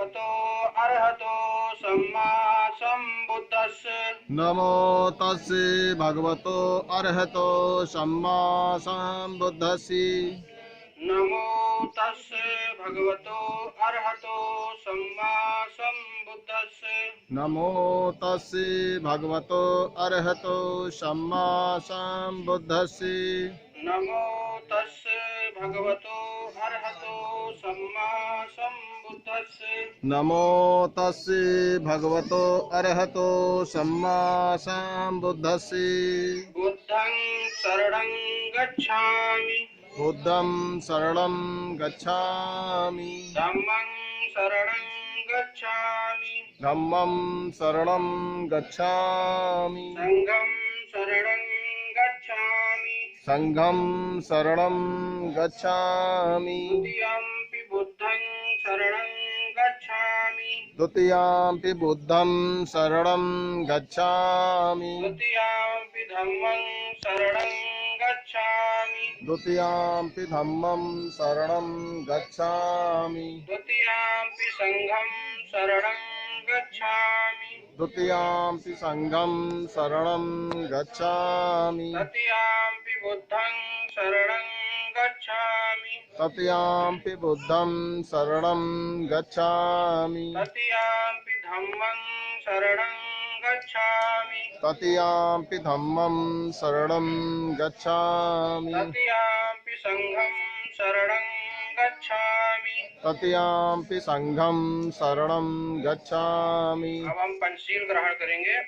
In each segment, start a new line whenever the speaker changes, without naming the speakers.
भगवतो अरहतो सम्मा सम्बुद्धस्स।
नमो तस्से भगवतो अरहतो सम्मा सम्बुद्धस्सी।
नमो तस्से भगवतो अरहतो सम्मा सम्बुद्धस्स।
नमो तस्से भगवतो अरहतो सम्मा सम्बुद्धस्सी।
नमो तस्से भगवतो अरहतो सम्मा सम्बुद्धस्स।
नमो तस्से भगवतो अरहतो सम्मा सम्बुद्धस्सी।
बुद्धं शरणं गच्छामि।
बुद्धं शरणं गच्छामि।
धम्मं शरणं गच्छामि।
धम्मं शरणं गच्छामि।
संघं शरणं गच्छामि।
संघं शरणं गच्छामि।
द्वितीयंपि बुद्धं शरणं गच्छामि।
द्वितीयाम्पि बुद्धं शरणं गच्छामि।
द्वितीयंपि धम्मं शरणं गच्छामि।
द्वितीयाम्पि धम्मं शरणं गच्छामि।
द्वितीयंपि संघं शरणं गच्छामि।
द्वितीयाम्पि संघं शरणं गच्छामि।
तृतीयंपि बुद्धं शरणं गच्छामि।
तृतीयाम्पि बुद्धं शरणं गच्छामि।
तृतीयंपि धम्मं शरणं गच्छामि।
तृतीयाम्पि धम्मं शरणं गच्छामि।
तृतीयंपि संघं शरणं गच्छामि।
तृतीयाम्पि संघं शरणं गच्छामि।
अब हम पंचशील ग्रहण करेंगे।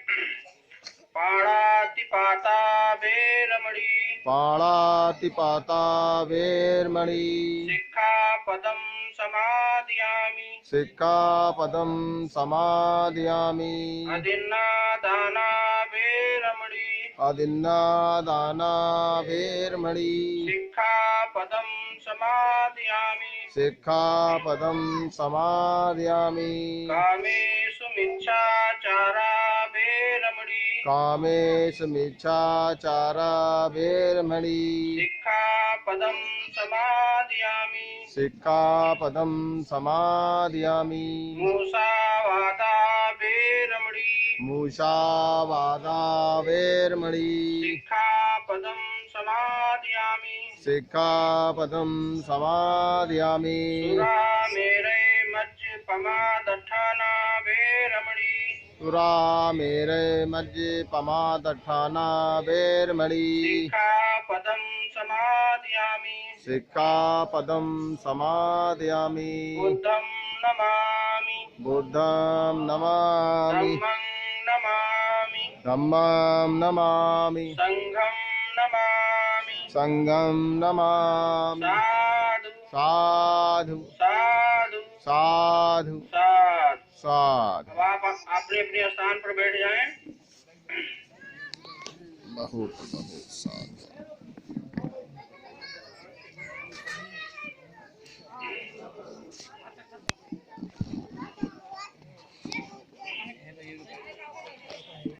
पाणातिपाता वेरमणि।
पाणातिपाता वेरमणि।
सिक्खापदं समादयामि।
सिक्खापदं समादयामि।
अदिन्नादाना वेरमणि।
अदिन्नादाना वेरमणि।
सिक्खापदं समादयामि।
सिक्खापदं समादयामि।
कामेषु मिच्छाचारा वेरमणि।
कामेषु मिच्छाचारा वेरमणि।
सिक्खापदं समादयामि।
सिक्खापदं समादयामि।
मूसावादा वेरमणि।
मुसावादा वेरमणि।
सिक्खापदं समादयामि।
सिक्खापदं समादयामि।
सुरामेरै मज्जपमादठाना वेरमणि।
सुरामेरै मज्जपमादठाना वेरमणि।
सिक्खापदं समादयामि।
सिक्खापदं समादयामि।
बुद्धं नमामि।
बुद्धं नमामि।
धम्मं नमामि।
धम्मं नमामि।
संघं नमामि।
संघं नमामि।
साधु
साधु
साधु
साधु
साधु।
साधु।
अब आप अपने अपने स्थान पर बैठ जाएं।
बहुत बहुत साधु।